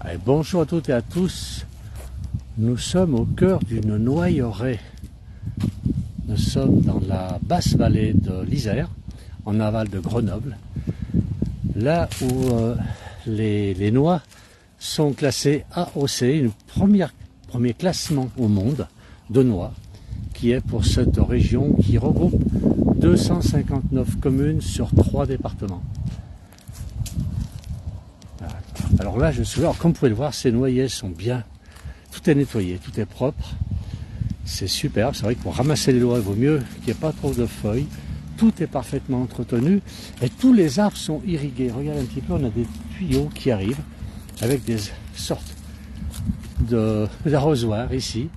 Allez, bonjour à toutes et à tous. Nous sommes au cœur d'une noyautaie. Nous sommes dans la basse vallée de l'Isère, en aval de Grenoble, là où les noix sont classées AOC, le premier classement au monde de noix, qui est pour cette région qui regroupe 259 communes sur 3 départements. Alors là, comme vous pouvez le voir, ces noyers sont bien, tout est nettoyé, tout est propre, c'est superbe. C'est vrai que pour ramasser les noix, il vaut mieux qu'il n'y ait pas trop de feuilles, tout est parfaitement entretenu et tous les arbres sont irrigués. Regardez un petit peu, on a des tuyaux qui arrivent avec des sortes d'arrosoirs ici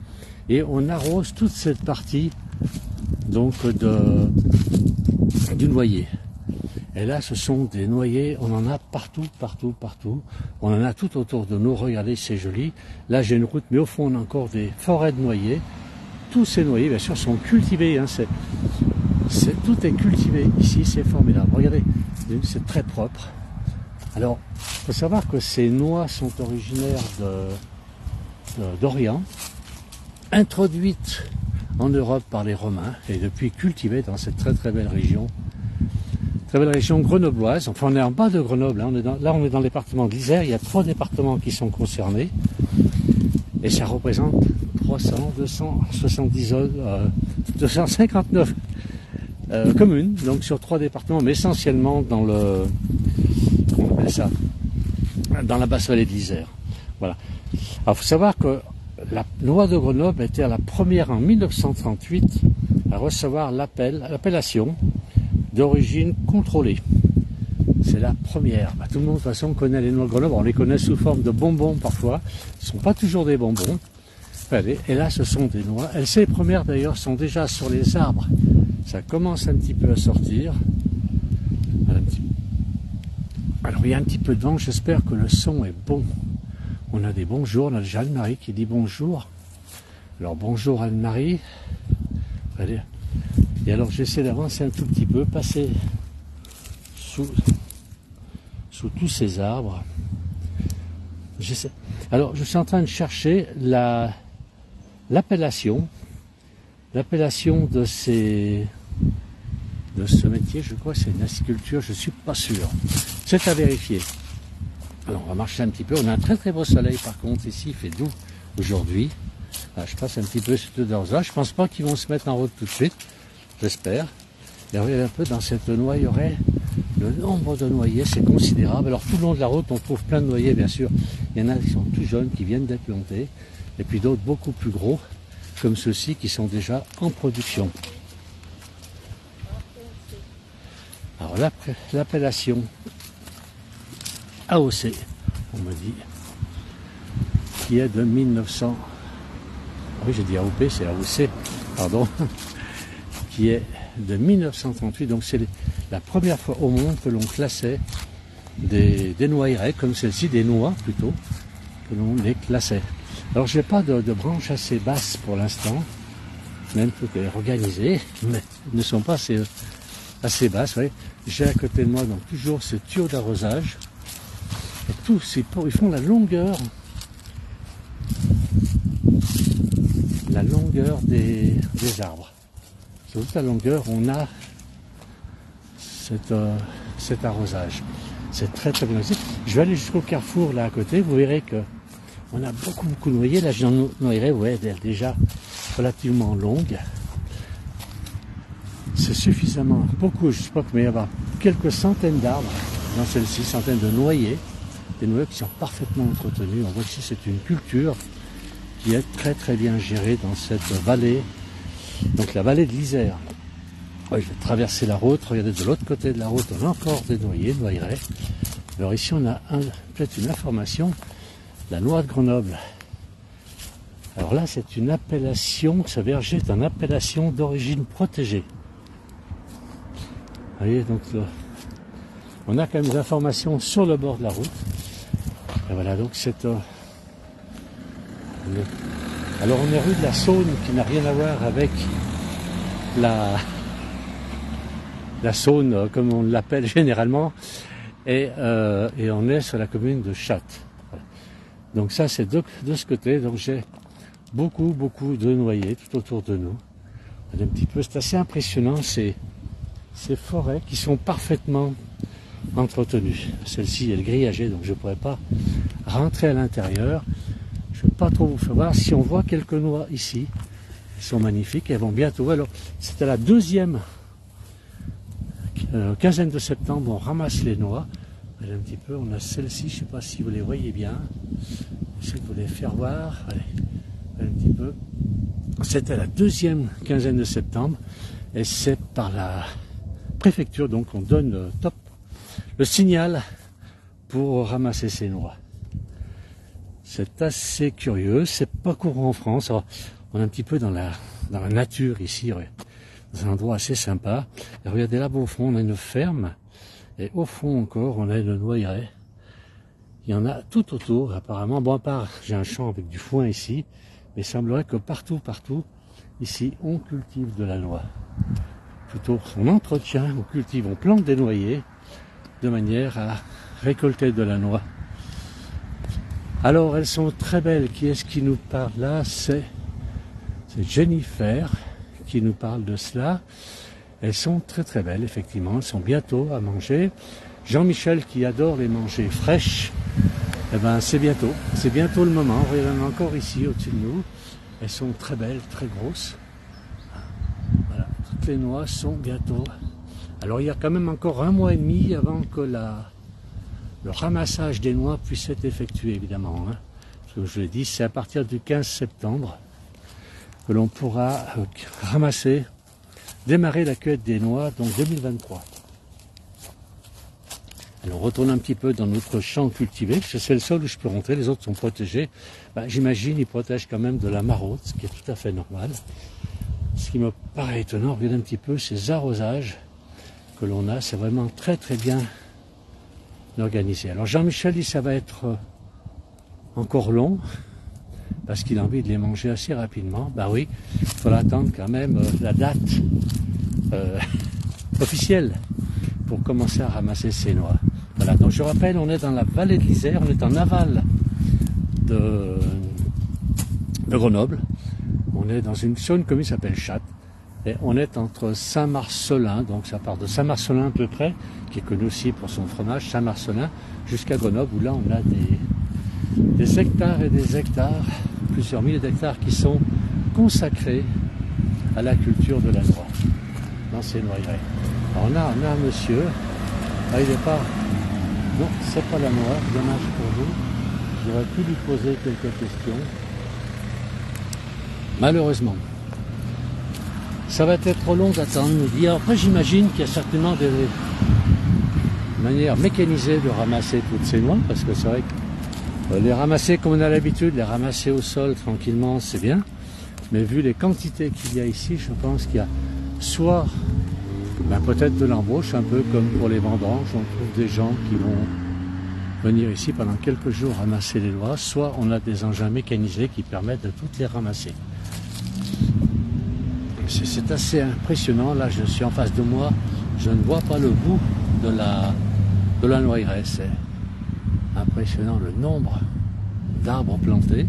et on arrose toute cette partie donc du noyer. Et là, ce sont des noyers, on en a partout. On en a tout autour de nous, regardez, c'est joli. Là, j'ai une route, mais au fond, on a encore des forêts de noyers. Tous ces noyers, bien sûr, sont cultivés. Hein, tout est cultivé ici, c'est formidable. Regardez, c'est très propre. Alors, il faut savoir que ces noix sont originaires d'Orient, introduites en Europe par les Romains, et depuis cultivées dans cette très belle région. Très belle région grenobloise. Enfin, on est en bas de Grenoble. Hein. On est dans le département de l'Isère. Il y a 3 départements qui sont concernés. Et ça représente 259 communes. Donc sur 3 départements, mais essentiellement dans comment on appelle ça, dans la basse vallée de l'Isère. Voilà. Alors, il faut savoir que la loi de Grenoble était la première en 1938 à recevoir l'appellation d'origine contrôlée. C'est la première. Tout le monde de toute façon connaît les noix de Grenoble. On les connaît sous forme de bonbons parfois. Ce ne sont pas toujours des bonbons. Et là, ce sont des noix. Ces premières d'ailleurs sont déjà sur les arbres. Ça commence un petit peu à sortir. Alors il y a un petit peu de vent. J'espère que le son est bon. On a des bonjours. On a déjà Anne-Marie qui dit bonjour. Alors bonjour Anne-Marie. Allez. Et alors j'essaie d'avancer un tout petit peu, passer sous tous ces arbres. Alors je suis en train de chercher l'appellation de ce métier. Je crois que c'est une aciculture, je ne suis pas sûr. C'est à vérifier. Alors on va marcher un petit peu. On a un très beau soleil par contre ici, il fait doux aujourd'hui. Je passe un petit peu sur tout dans ça. Je ne pense pas qu'ils vont se mettre en route tout de suite. J'espère. Et regardez un peu dans cette noyautaie, le nombre de noyers, c'est considérable. Alors tout le long de la route, on trouve plein de noyers, bien sûr. Il y en a qui sont tout jeunes, qui viennent d'être plantés, et puis d'autres beaucoup plus gros, comme ceux-ci, qui sont déjà en production. Alors l'appellation AOC, on me dit, qui est de 1900. Oui, j'ai dit AOP, c'est AOC, pardon. Qui est de 1938, donc c'est la première fois au monde que l'on classait des noyeraies, comme celle-ci, des noix plutôt, que l'on les classait. Alors j'ai pas de branches assez basses pour l'instant, même que les organiser, mais elles ne sont pas assez basses. Vous voyez. J'ai à côté de moi donc toujours ce tuyau d'arrosage, et tous ces pots, ils font la longueur des arbres. Sur toute la longueur, on a cet arrosage. C'est très bien aussi. Je vais aller jusqu'au carrefour là à côté. Vous verrez que on a beaucoup de noyers. Là, j'en noyerai, vous voyez, déjà relativement longue. C'est suffisamment beaucoup. Je ne sais pas combien il y avoir quelques centaines d'arbres dans celle-ci, centaines de noyers. Des noyers qui sont parfaitement entretenus. On voit ici, c'est une culture qui est très bien gérée dans cette vallée. Donc la vallée de l'Isère. Ouais, je vais traverser la route, regardez de l'autre côté de la route, on a encore des noyeraies. Alors ici on a peut-être une information, la noix de Grenoble. Alors là c'est une appellation, ce verger est une appellation d'origine protégée. Vous voyez, donc on a quand même des informations sur le bord de la route. Et voilà, donc c'est... Alors on est rue de la Saône, qui n'a rien à voir avec la Saône comme on l'appelle généralement, et on est sur la commune de Châtes. Voilà. Donc ça c'est de ce côté, donc j'ai beaucoup de noyers tout autour de nous. Un petit peu, c'est assez impressionnant ces forêts qui sont parfaitement entretenues. Celle-ci est grillagée, donc je ne pourrais pas rentrer à l'intérieur. Je ne vais pas trop vous faire voir. Si on voit quelques noix ici, elles sont magnifiques, elles vont bientôt. Alors c'était la deuxième quinzaine de septembre, on ramasse les noix. Allez, un petit peu, on a celle-ci, je ne sais pas si vous les voyez bien. Je sais que vous les faire voir. Allez, un petit peu. C'était la deuxième quinzaine de septembre et c'est par la préfecture, donc on donne le signal pour ramasser ces noix. C'est assez curieux, c'est pas courant en France. Alors, on est un petit peu dans la nature ici, dans un endroit assez sympa. Et regardez là-bas au fond, on a une ferme et au fond encore, on a une noyeraie. Il y en a tout autour apparemment. Bon, à part, j'ai un champ avec du foin ici, mais il semblerait que partout, ici, on cultive de la noix. Plutôt, on entretient, on cultive, on plante des noyers de manière à récolter de la noix. Alors, elles sont très belles. Qui est-ce qui nous parle là? C'est Jennifer qui nous parle de cela. Elles sont très belles, effectivement. Elles sont bientôt à manger. Jean-Michel qui adore les manger fraîches, eh ben, c'est bientôt le moment. Il y en a encore ici au-dessus de nous. Elles sont très belles, très grosses. Voilà, toutes les noix sont bientôt. Alors il y a quand même encore 1 mois et demi avant que le ramassage des noix puisse être effectué, évidemment. Hein. Comme je l'ai dit, c'est à partir du 15 septembre que l'on pourra démarrer la cueillette des noix, donc 2023. Alors on retourne un petit peu dans notre champ cultivé, parce que c'est le seul où je peux rentrer, les autres sont protégés. J'imagine qu'ils protègent quand même de la maraude, ce qui est tout à fait normal. Ce qui me paraît étonnant, regardez un petit peu ces arrosages que l'on a, c'est vraiment très bien organisé. Alors Jean-Michel dit que ça va être encore long, parce qu'il a envie de les manger assez rapidement. Oui, il faut attendre quand même la date officielle pour commencer à ramasser ces noix. Voilà, donc je rappelle, on est dans la vallée de l'Isère, on est en aval de Grenoble. On est sur une commune qui s'appelle Châtes. Et on est entre Saint-Marcelin, donc ça part de Saint-Marcelin à peu près, qui est connu aussi pour son fromage, Saint-Marcelin, jusqu'à Grenoble, où là on a des hectares et des hectares, plusieurs milliers d'hectares qui sont consacrés à la culture de la noix, dans ces noyers. Alors on a un monsieur, il n'est pas... Non, c'est pas la noix, dommage pour vous. J'aurais pu lui poser quelques questions. Malheureusement. Ça va être trop long d'attendre, nous dit. Après, j'imagine qu'il y a certainement des manières mécanisées de ramasser toutes ces noix, parce que c'est vrai que les ramasser comme on a l'habitude, les ramasser au sol tranquillement, c'est bien. Mais vu les quantités qu'il y a ici, je pense qu'il y a soit peut-être de l'embauche, un peu comme pour les vendanges, on trouve des gens qui vont venir ici pendant quelques jours ramasser les noix, soit on a des engins mécanisés qui permettent de toutes les ramasser. C'est assez impressionnant, là je suis en face de moi, je ne vois pas le bout de la noyeraie, c'est impressionnant le nombre d'arbres plantés.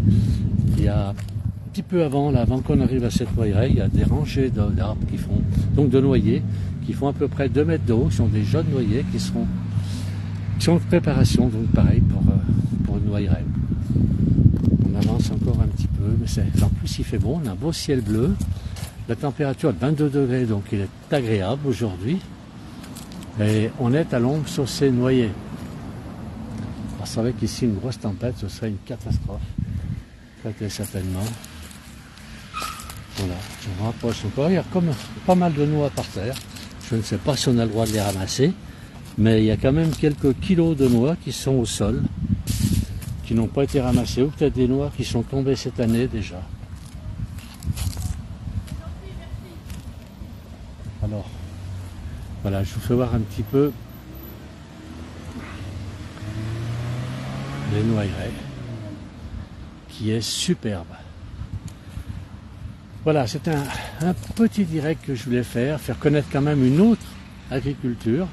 Il y a un petit peu avant qu'on arrive à cette noyeraie, il y a des rangées d'arbres qui font, donc de noyers, qui font à peu près 2 mètres de haut, qui sont des jeunes noyers qui sont en préparation, donc pareil pour une noyeraie. On avance encore un petit peu, mais en plus il fait bon, on a un beau ciel bleu, la température est de 22 degrés, donc il est agréable aujourd'hui, et on est à l'ombre sur ces noyers. On savait qu'ici une grosse tempête, ce serait une catastrophe, très certainement. Voilà, je me rapproche encore, il y a comme pas mal de noix par terre, je ne sais pas si on a le droit de les ramasser, mais il y a quand même quelques kilos de noix qui sont au sol, qui n'ont pas été ramassées, ou peut-être des noix qui sont tombées cette année déjà. Alors, voilà, je vous fais voir un petit peu les noyeraies, qui est superbe. Voilà, c'est un petit direct que je voulais faire connaître quand même une autre agriculture,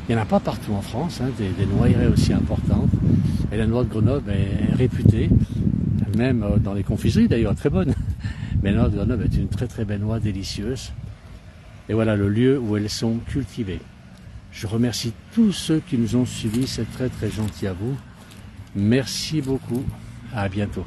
Il n'y en a pas partout en France, hein, des noyeraies aussi importantes. Et la noix de Grenoble est réputée, même dans les confiseries d'ailleurs, très bonne. Mais la noix de Grenoble est une très très belle noix, délicieuse. Et voilà le lieu où elles sont cultivées. Je remercie tous ceux qui nous ont suivis, c'est très très gentil à vous. Merci beaucoup, à bientôt.